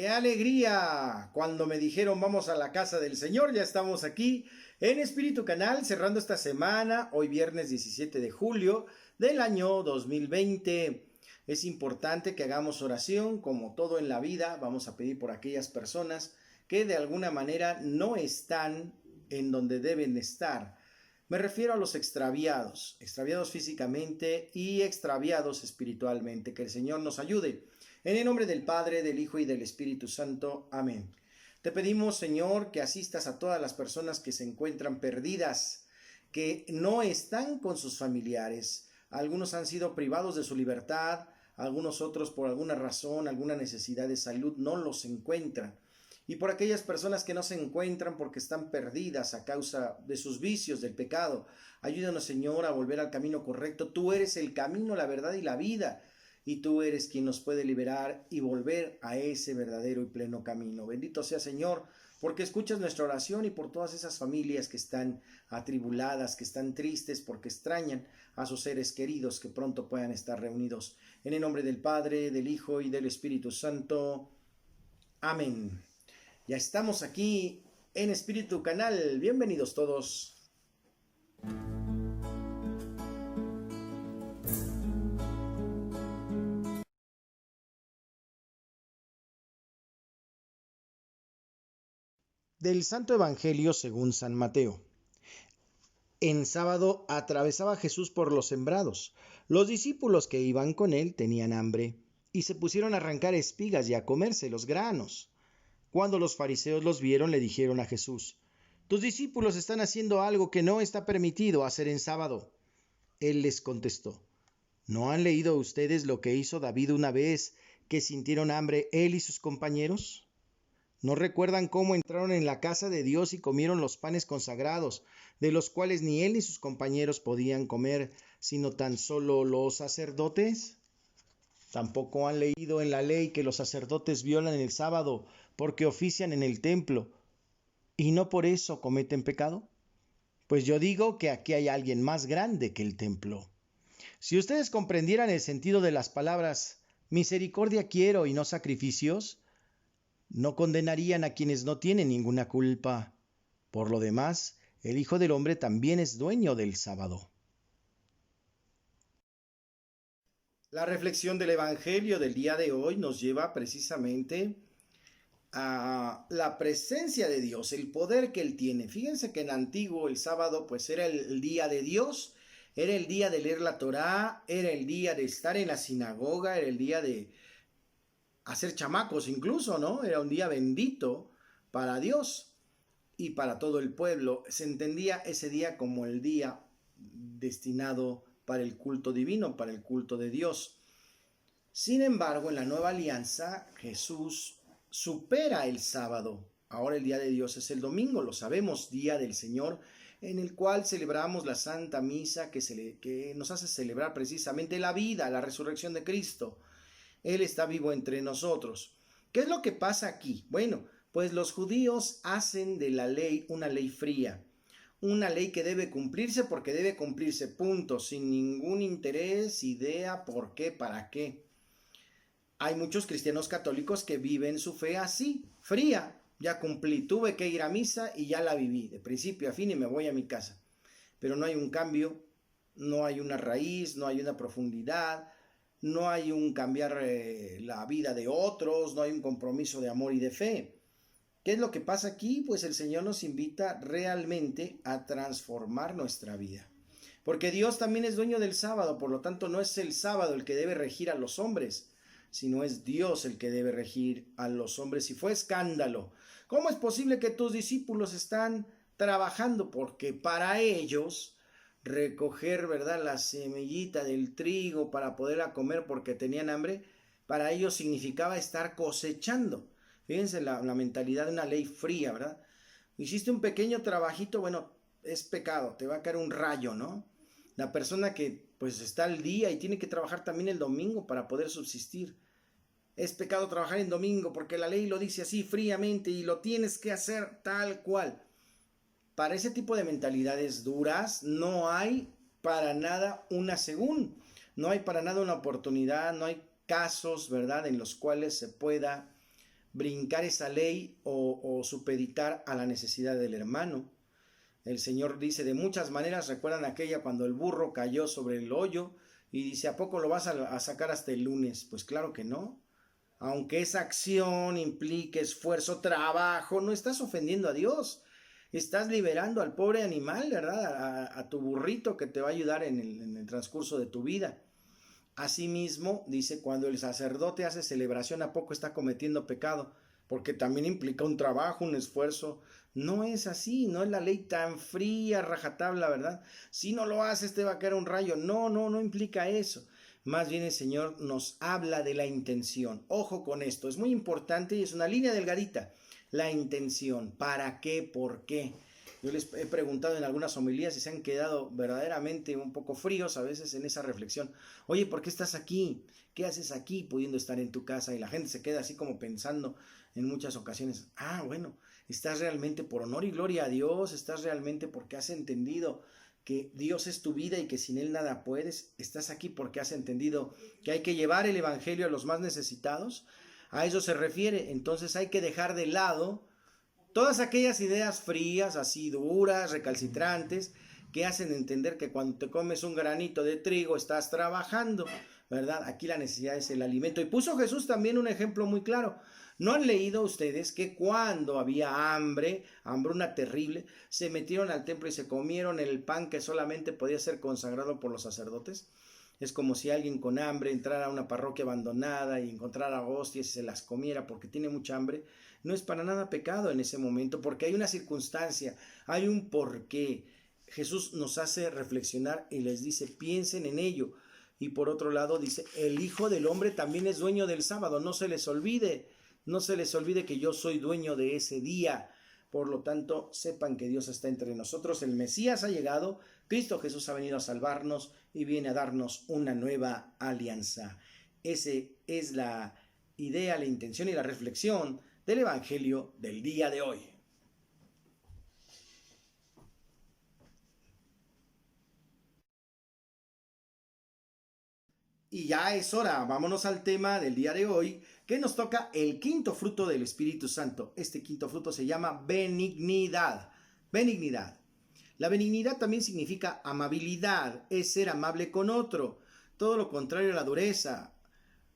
¡Qué alegría! Cuando me dijeron vamos a la casa del Señor, ya estamos aquí en Espíritu Canal, cerrando esta semana, hoy viernes 17 de julio del año 2020. Es importante que hagamos oración, como todo en la vida, vamos a pedir por aquellas personas que de alguna manera no están en donde deben estar. Me refiero a los extraviados físicamente y extraviados espiritualmente. Que el Señor nos ayude. En el nombre del Padre, del Hijo y del Espíritu Santo. Amén. Te pedimos, Señor, que asistas a todas las personas que se encuentran perdidas, que no están con sus familiares. Algunos han sido privados de su libertad, algunos otros por alguna razón, alguna necesidad de salud no los encuentran. Y por aquellas personas que no se encuentran porque están perdidas a causa de sus vicios, del pecado. Ayúdanos, Señor, a volver al camino correcto. Tú eres el camino, la verdad y la vida. Y tú eres quien nos puede liberar y volver a ese verdadero y pleno camino. Bendito sea, Señor, porque escuchas nuestra oración y por todas esas familias que están atribuladas, que están tristes porque extrañan a sus seres queridos que pronto puedan estar reunidos. En el nombre del Padre, del Hijo y del Espíritu Santo. Amén. Ya estamos aquí en Espíritu Canal. Bienvenidos todos. Del Santo Evangelio según San Mateo. En sábado atravesaba Jesús por los sembrados. Los discípulos que iban con él tenían hambre y se pusieron a arrancar espigas y a comerse los granos. Cuando los fariseos los vieron, le dijeron a Jesús: «Tus discípulos están haciendo algo que no está permitido hacer en sábado». Él les contestó: «¿No han leído ustedes lo que hizo David una vez que sintieron hambre él y sus compañeros? ¿No recuerdan cómo entraron en la casa de Dios y comieron los panes consagrados, de los cuales ni él ni sus compañeros podían comer, sino tan solo los sacerdotes? Tampoco han leído en la ley que los sacerdotes violan el sábado porque ofician en el templo, y no por eso cometen pecado. Pues yo digo que aquí hay alguien más grande que el templo. Si ustedes comprendieran el sentido de las palabras misericordia quiero y no sacrificios, no condenarían a quienes no tienen ninguna culpa. Por lo demás, el Hijo del Hombre también es dueño del sábado». La reflexión del Evangelio del día de hoy nos lleva precisamente a la presencia de Dios, el poder que Él tiene. Fíjense que en antiguo el sábado pues era el día de Dios, era el día de leer la Torá, era el día de estar en la sinagoga, era el día de hacer chamacos incluso, ¿no? Era un día bendito para Dios y para todo el pueblo. Se entendía ese día como el día destinado para el culto divino, para el culto de Dios. Sin embargo, en la nueva alianza, Jesús supera el sábado. Ahora el día de Dios es el domingo, lo sabemos, día del Señor, en el cual celebramos la Santa Misa que nos hace celebrar precisamente la vida, la resurrección de Cristo. Él está vivo entre nosotros. ¿Qué es lo que pasa aquí? Bueno, pues los judíos hacen de la ley una ley fría, una ley que debe cumplirse porque debe cumplirse, punto, sin ningún interés, idea, por qué, para qué. Hay muchos cristianos católicos que viven su fe así, fría. Ya cumplí, tuve que ir a misa y ya la viví, de principio a fin, y me voy a mi casa. Pero no hay un cambio, no hay una raíz, no hay una profundidad, no hay un cambiar la vida de otros, no hay un compromiso de amor y de fe. ¿Qué es lo que pasa aquí? Pues el Señor nos invita realmente a transformar nuestra vida. Porque Dios también es dueño del sábado, por lo tanto no es el sábado el que debe regir a los hombres, sino es Dios el que debe regir a los hombres. Y fue escándalo. ¿Cómo es posible que tus discípulos están trabajando? Porque para ellos recoger, ¿verdad?, la semillita del trigo para poderla comer porque tenían hambre, para ellos significaba estar cosechando. Fíjense la mentalidad de una ley fría, ¿verdad? Hiciste un pequeño trabajito, bueno, es pecado, te va a caer un rayo, ¿no? La persona que pues está al día y tiene que trabajar también el domingo para poder subsistir. Es pecado trabajar en domingo porque la ley lo dice así fríamente y lo tienes que hacer tal cual. Para ese tipo de mentalidades duras no hay para nada una según, no hay para nada una oportunidad, no hay casos, ¿verdad?, en los cuales se pueda brincar esa ley o supeditar a la necesidad del hermano. El Señor dice de muchas maneras, recuerdan aquella cuando el burro cayó sobre el hoyo y dice, ¿a poco lo vas a sacar hasta el lunes? Pues claro que no. Aunque esa acción implique esfuerzo, trabajo, no estás ofendiendo a Dios. Estás liberando al pobre animal, ¿verdad? A tu burrito que te va a ayudar en el transcurso de tu vida. Asimismo, dice, cuando el sacerdote hace celebración, ¿a poco está cometiendo pecado? Porque también implica un trabajo, un esfuerzo. No es así, no es la ley tan fría, rajatabla, ¿verdad? Si no lo haces te va a caer un rayo. No, no, no implica eso. Más bien el Señor nos habla de la intención. Ojo con esto, es muy importante y es una línea delgadita. La intención, ¿para qué? ¿Por qué? Yo les he preguntado en algunas homilías y se han quedado verdaderamente un poco fríos a veces en esa reflexión. Oye, ¿por qué estás aquí? ¿Qué haces aquí pudiendo estar en tu casa? Y la gente se queda así como pensando en muchas ocasiones. Ah, bueno, estás realmente por honor y gloria a Dios, estás realmente porque has entendido que Dios es tu vida y que sin Él nada puedes. Estás aquí porque has entendido que hay que llevar el Evangelio a los más necesitados. A eso se refiere. Entonces hay que dejar de lado todas aquellas ideas frías, así duras, recalcitrantes, que hacen entender que cuando te comes un granito de trigo estás trabajando, ¿verdad? Aquí la necesidad es el alimento. Y puso Jesús también un ejemplo muy claro. ¿No han leído ustedes que cuando había hambre, hambruna terrible, se metieron al templo y se comieron el pan que solamente podía ser consagrado por los sacerdotes? Es como si alguien con hambre entrara a una parroquia abandonada y encontrara hostias y se las comiera porque tiene mucha hambre. No es para nada pecado en ese momento porque hay una circunstancia, hay un porqué. Jesús nos hace reflexionar y les dice, piensen en ello. Y por otro lado dice, el Hijo del Hombre también es dueño del sábado, no se les olvide, no se les olvide que yo soy dueño de ese día. Por lo tanto, sepan que Dios está entre nosotros, el Mesías ha llegado, Cristo Jesús ha venido a salvarnos y viene a darnos una nueva alianza. Esa es la idea, la intención y la reflexión del Evangelio del día de hoy. Y ya es hora, vámonos al tema del día de hoy, que nos toca el quinto fruto del Espíritu Santo. Este quinto fruto se llama benignidad. Benignidad. La benignidad también significa amabilidad, es ser amable con otro, todo lo contrario a la dureza.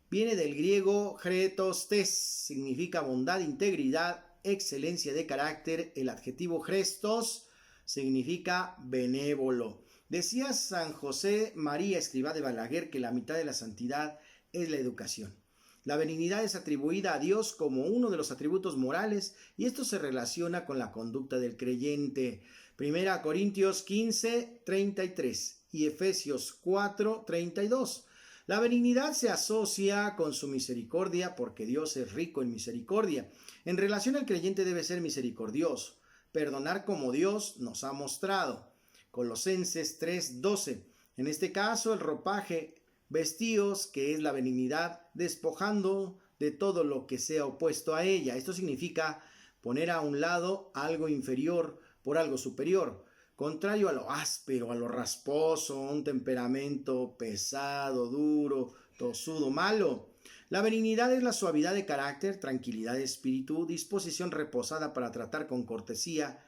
Viene del griego chrestostes, significa bondad, integridad, excelencia de carácter. El adjetivo chrestos significa benévolo. Decía San José María Escrivá de Balaguer que la mitad de la santidad es la educación. La benignidad es atribuida a Dios como uno de los atributos morales y esto se relaciona con la conducta del creyente. Primera Corintios 15, 33 y Efesios 4, 32. La benignidad se asocia con su misericordia porque Dios es rico en misericordia. En relación al creyente debe ser misericordioso, perdonar como Dios nos ha mostrado. Colosenses 3:12. En este caso, el ropaje, vestíos, que es la benignidad, despojando de todo lo que sea opuesto a ella. Esto significa poner a un lado algo inferior por algo superior, contrario a lo áspero, a lo rasposo, un temperamento pesado, duro, tosudo, malo. La benignidad es la suavidad de carácter, tranquilidad de espíritu, disposición reposada para tratar con cortesía.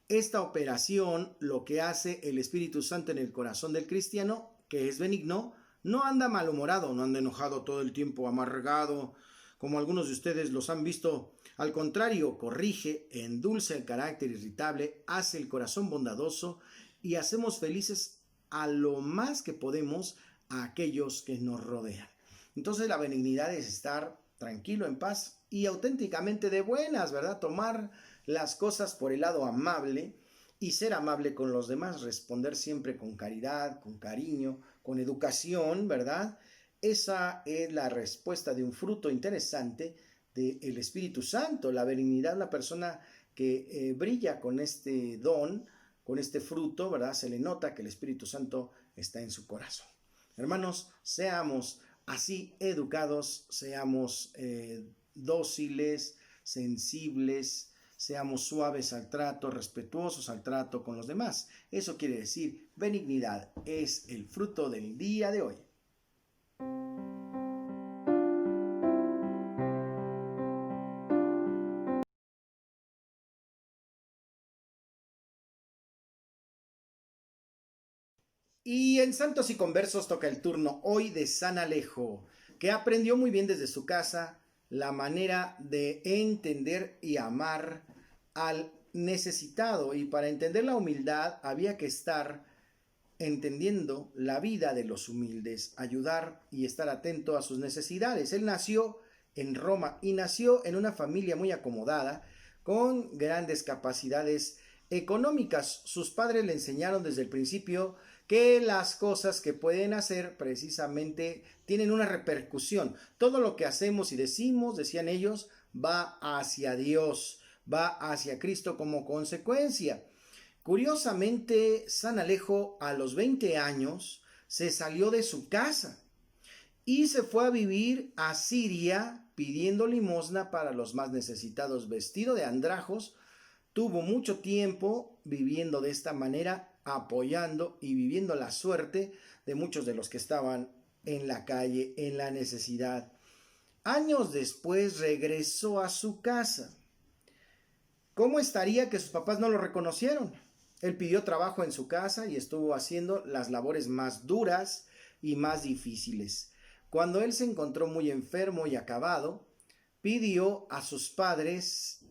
Esta operación, lo que hace el Espíritu Santo en el corazón del cristiano, que es benigno, no anda malhumorado, no anda enojado todo el tiempo, amargado, como algunos de ustedes los han visto. Al contrario, corrige, endulza el carácter irritable, hace el corazón bondadoso y hacemos felices a lo más que podemos a aquellos que nos rodean. Entonces la benignidad es estar tranquilo, en paz y auténticamente de buenas, ¿verdad? Tomar las cosas por el lado amable y ser amable con los demás, responder siempre con caridad, con cariño, con educación, ¿verdad? Esa es la respuesta de un fruto interesante del Espíritu Santo, la benignidad, la persona que brilla con este don, con este fruto, ¿verdad? Se le nota que el Espíritu Santo está en su corazón. Hermanos, seamos así educados, seamos dóciles, sensibles, seamos suaves al trato, respetuosos al trato con los demás. Eso quiere decir, benignidad es el fruto del día de hoy. Y en Santos y Conversos toca el turno hoy de San Alejo, que aprendió muy bien desde su casa la manera de entender y amar al necesitado. Y para entender la humildad había que estar entendiendo la vida de los humildes, ayudar y estar atento a sus necesidades. Él nació en Roma y nació en una familia muy acomodada, con grandes capacidades económicas. Sus padres le enseñaron desde el principio que las cosas que pueden hacer precisamente tienen una repercusión. Todo lo que hacemos y decimos, decían ellos, va hacia Dios, va hacia Cristo como consecuencia. Curiosamente, San Alejo a los 20 años se salió de su casa y se fue a vivir a Siria pidiendo limosna para los más necesitados. Vestido de andrajos, tuvo mucho tiempo viviendo de esta manera, apoyando y viviendo la suerte de muchos de los que estaban en la calle, en la necesidad. Años después regresó a su casa. ¿Cómo estaría que sus papás no lo reconocieron? Él pidió trabajo en su casa y estuvo haciendo las labores más duras y más difíciles. Cuando él se encontró muy enfermo y acabado, pidió a sus padres,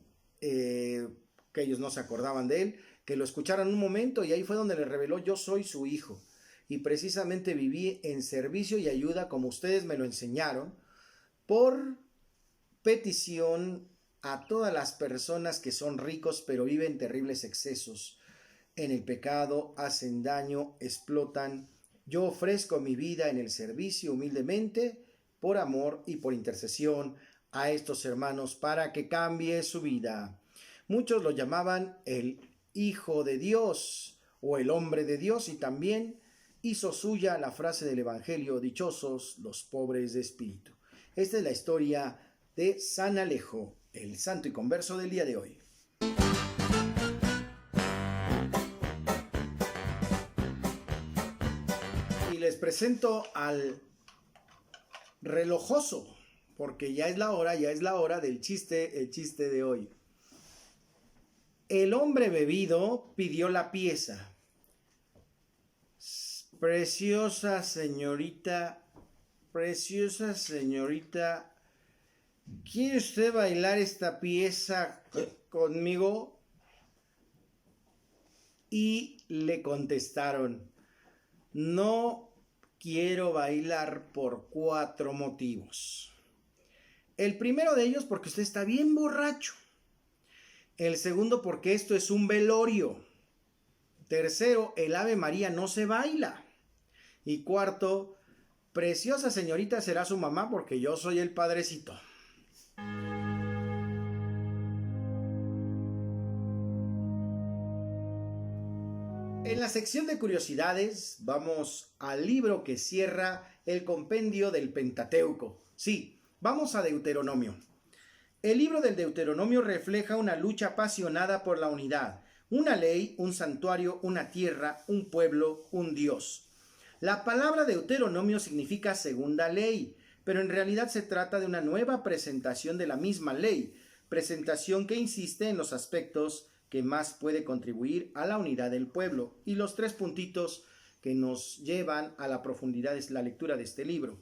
que ellos no se acordaban de él, que lo escucharan un momento, y ahí fue donde le reveló: yo soy su hijo y precisamente viví en servicio y ayuda como ustedes me lo enseñaron, por petición a todas las personas que son ricos pero viven terribles excesos en el pecado, hacen daño, explotan. Yo ofrezco mi vida en el servicio humildemente, por amor y por intercesión a estos hermanos para que cambie su vida. Muchos lo llamaban el Hijo de Dios o el Hombre de Dios, y también hizo suya la frase del Evangelio: dichosos los pobres de espíritu. Esta es la historia de San Alejo, el santo y converso del día de hoy. Y les presento al relojoso, porque ya es la hora del chiste, el chiste de hoy. El hombre bebido pidió la pieza. Preciosa señorita, ¿quiere usted bailar esta pieza conmigo? Y le contestaron: no quiero bailar por 4 motivos. El primero de ellos, porque usted está bien borracho. El segundo, porque esto es un velorio. Tercero, el Ave María no se baila. Y cuarto, preciosa señorita será su mamá, porque yo soy el padrecito. En la sección de curiosidades vamos al libro que cierra el compendio del Pentateuco. Sí, vamos a Deuteronomio. El libro del Deuteronomio refleja una lucha apasionada por la unidad, una ley, un santuario, una tierra, un pueblo, un Dios. La palabra Deuteronomio significa segunda ley, pero en realidad se trata de una nueva presentación de la misma ley, presentación que insiste en los aspectos que más puede contribuir a la unidad del pueblo. Y los 3 puntitos que nos llevan a la profundidad es la lectura de este libro.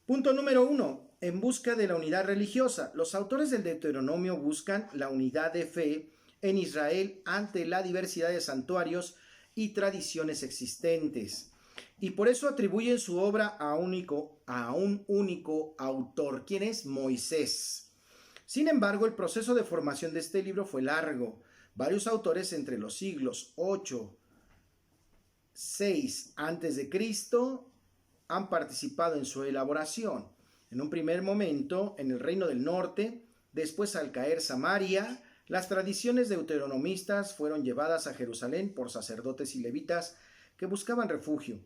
Punto número 1. En busca de la unidad religiosa. Los autores del Deuteronomio buscan la unidad de fe en Israel ante la diversidad de santuarios y tradiciones existentes. Y por eso atribuyen su obra a un único autor, quien es Moisés. Sin embargo, el proceso de formación de este libro fue largo. Varios autores entre los siglos 8, 6 a.C. han participado en su elaboración. En un primer momento, en el Reino del Norte, después al caer Samaria, las tradiciones deuteronomistas fueron llevadas a Jerusalén por sacerdotes y levitas que buscaban refugio.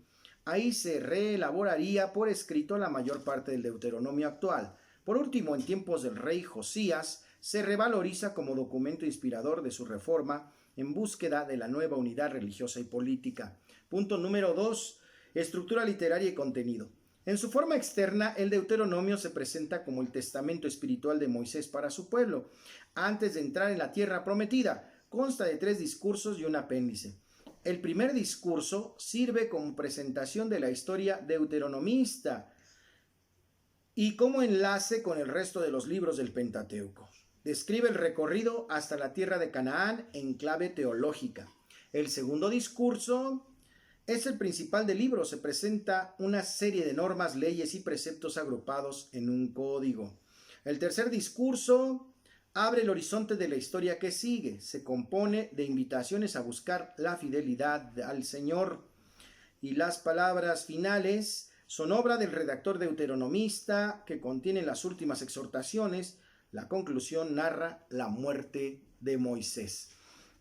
Ahí se reelaboraría por escrito la mayor parte del Deuteronomio actual. Por último, en tiempos del rey Josías, se revaloriza como documento inspirador de su reforma en búsqueda de la nueva unidad religiosa y política. Punto número 2. Estructura literaria y contenido. En su forma externa, el Deuteronomio se presenta como el testamento espiritual de Moisés para su pueblo, antes de entrar en la tierra prometida. Consta de 3 discursos y un apéndice. El primer discurso sirve como presentación de la historia deuteronomista y como enlace con el resto de los libros del Pentateuco. Describe el recorrido hasta la tierra de Canaán en clave teológica. El segundo discurso es el principal del libro. Se presenta una serie de normas, leyes y preceptos agrupados en un código. El tercer discurso abre el horizonte de la historia que sigue. Se compone de invitaciones a buscar la fidelidad al Señor. Y las palabras finales son obra del redactor deuteronomista que contienen las últimas exhortaciones. La conclusión narra la muerte de Moisés.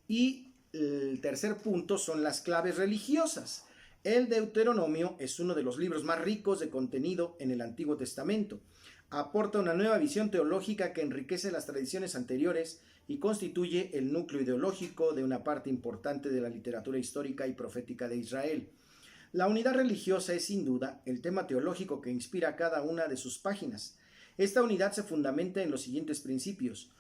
Y el tercer punto son las claves religiosas. El Deuteronomio es uno de los libros más ricos de contenido en el Antiguo Testamento. Aporta una nueva visión teológica que enriquece las tradiciones anteriores y constituye el núcleo ideológico de una parte importante de la literatura histórica y profética de Israel. La unidad religiosa es sin duda el tema teológico que inspira cada una de sus páginas. Esta unidad se fundamenta en los siguientes principios: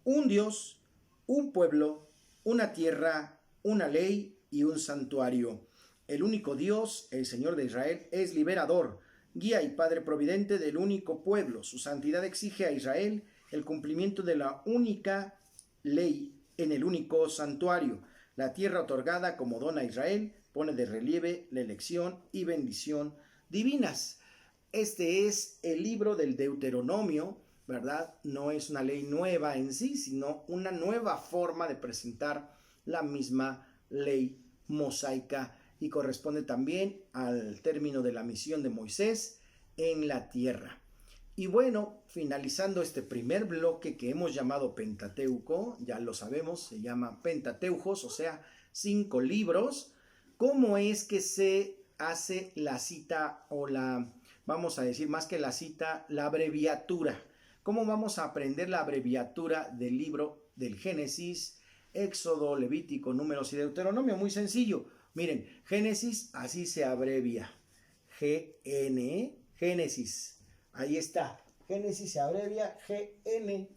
un Dios, un pueblo, una tierra, una ley y un santuario. El único Dios, el Señor de Israel, es liberador, guía y padre providente del único pueblo. Su santidad exige a Israel el cumplimiento de la única ley en el único santuario. La tierra otorgada como don a Israel pone de relieve la elección y bendición divinas. Este es el libro del Deuteronomio, ¿verdad? No es una ley nueva en sí, sino una nueva forma de presentar la misma ley mosaica, y corresponde también al término de la misión de Moisés en la tierra. Y bueno, finalizando este primer bloque que hemos llamado Pentateuco, ya lo sabemos, se llama Pentateucos, o sea, 5 libros. ¿Cómo es que se hace la cita o vamos a decir más que la cita, la abreviatura? ¿Cómo vamos a aprender la abreviatura del libro del Génesis, Éxodo, Levítico, Números y Deuteronomio? Muy sencillo. Miren, Génesis así se abrevia. GN, Génesis. Ahí está. Génesis se abrevia GN.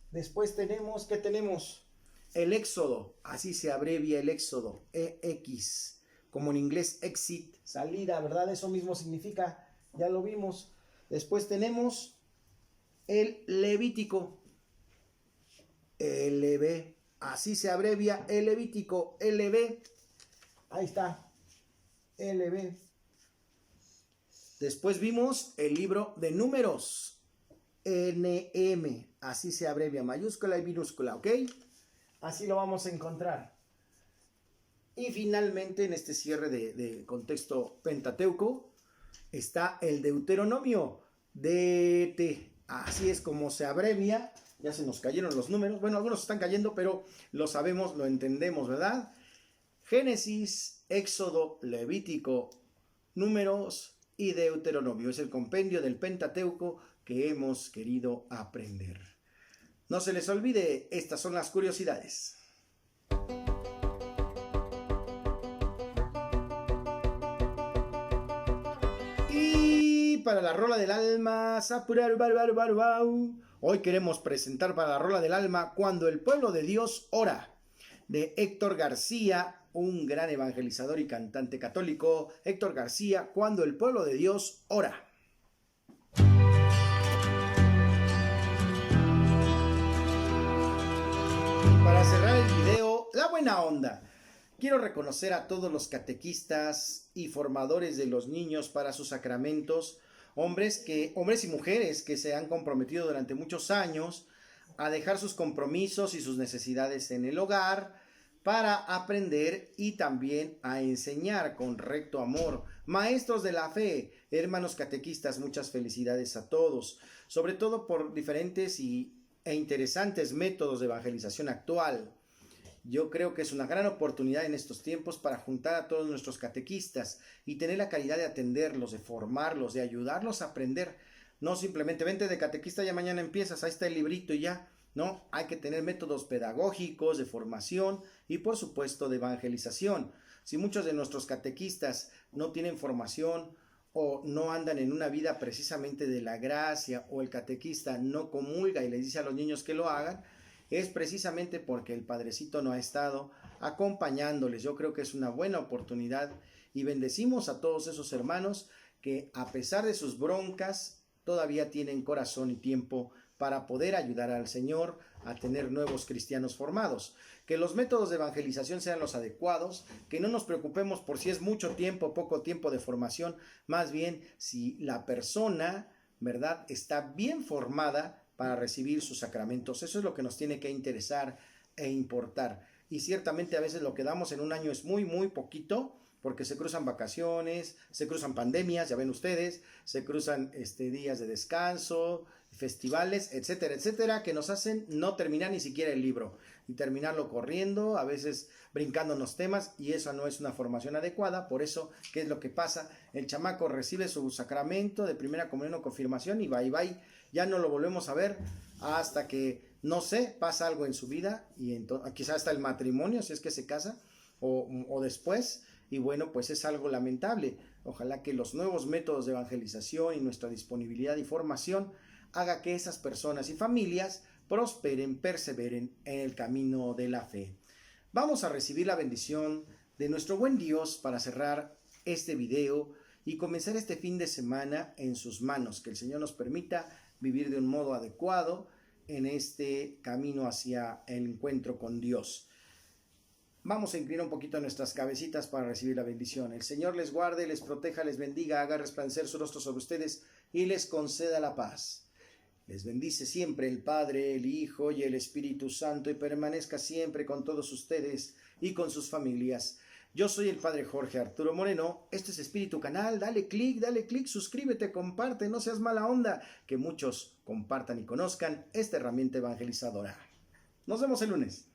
Después tenemos, ¿qué tenemos? El Éxodo. Así se abrevia el Éxodo. EX. Como en inglés exit, salida, ¿verdad? Eso mismo significa. Ya lo vimos. Después tenemos el Levítico. LB. Así se abrevia el Levítico. LB. Ahí está, LB. Después vimos el libro de Números, NM, así se abrevia, mayúscula y minúscula, ¿ok? Así lo vamos a encontrar. Y finalmente, en este cierre de contexto pentateuco, está el Deuteronomio, DT. Así es como se abrevia. Ya se nos cayeron los números. Bueno, algunos están cayendo, pero lo sabemos, lo entendemos, ¿verdad? Génesis, Éxodo, Levítico, Números y Deuteronomio. Es el compendio del Pentateuco que hemos querido aprender. No se les olvide, estas son las curiosidades. Y para la rola del alma, hoy queremos presentar para la rola del alma Cuando el pueblo de Dios ora, de Héctor García, un gran evangelizador y cantante católico. Héctor García, Cuando el pueblo de Dios ora. Para cerrar el video, la buena onda. Quiero reconocer a todos los catequistas y formadores de los niños para sus sacramentos, hombres y mujeres que se han comprometido durante muchos años a dejar sus compromisos y sus necesidades en el hogar para aprender y también a enseñar con recto amor. Maestros de la fe, hermanos catequistas, muchas felicidades a todos, sobre todo por diferentes e interesantes métodos de evangelización actual. Yo creo que es una gran oportunidad en estos tiempos para juntar a todos nuestros catequistas y tener la calidad de atenderlos, de formarlos, de ayudarlos a aprender. No simplemente vente de catequista, ya mañana empiezas, ahí está el librito y ya. No, hay que tener métodos pedagógicos, de formación y por supuesto de evangelización. Si muchos de nuestros catequistas no tienen formación o no andan en una vida precisamente de la gracia, o el catequista no comulga y les dice a los niños que lo hagan, es precisamente porque el padrecito no ha estado acompañándoles. Yo creo que es una buena oportunidad y bendecimos a todos esos hermanos que a pesar de sus broncas todavía tienen corazón y tiempo para poder ayudar al Señor a tener nuevos cristianos formados. Que los métodos de evangelización sean los adecuados, que no nos preocupemos por si es mucho tiempo o poco tiempo de formación, más bien si la persona, ¿verdad?, está bien formada para recibir sus sacramentos. Eso es lo que nos tiene que interesar e importar. Y ciertamente a veces lo que damos en un año es muy, muy poquito, porque se cruzan vacaciones, se cruzan pandemias, ya ven ustedes, se cruzan días de descanso, festivales, etcétera, etcétera, que nos hacen no terminar ni siquiera el libro y terminarlo corriendo, a veces brincándonos temas, y eso no es una formación adecuada. Por eso, ¿qué es lo que pasa? El chamaco recibe su sacramento de primera comunión o confirmación y bye bye, ya no lo volvemos a ver hasta que, no sé, pasa algo en su vida y quizás hasta el matrimonio, si es que se casa, o después. Y bueno, pues es algo lamentable. Ojalá que los nuevos métodos de evangelización y nuestra disponibilidad y formación haga que esas personas y familias prosperen, perseveren en el camino de la fe. Vamos a recibir la bendición de nuestro buen Dios para cerrar este video y comenzar este fin de semana en sus manos. Que el Señor nos permita vivir de un modo adecuado en este camino hacia el encuentro con Dios. Vamos a inclinar un poquito nuestras cabecitas para recibir la bendición. El Señor les guarde, les proteja, les bendiga, haga resplandecer su rostro sobre ustedes y les conceda la paz. Les bendice siempre el Padre, el Hijo y el Espíritu Santo, y permanezca siempre con todos ustedes y con sus familias. Yo soy el Padre Jorge Arturo Moreno. Este es Espíritu Canal. Dale clic, suscríbete, comparte, no seas mala onda. Que muchos compartan y conozcan esta herramienta evangelizadora. Nos vemos el lunes.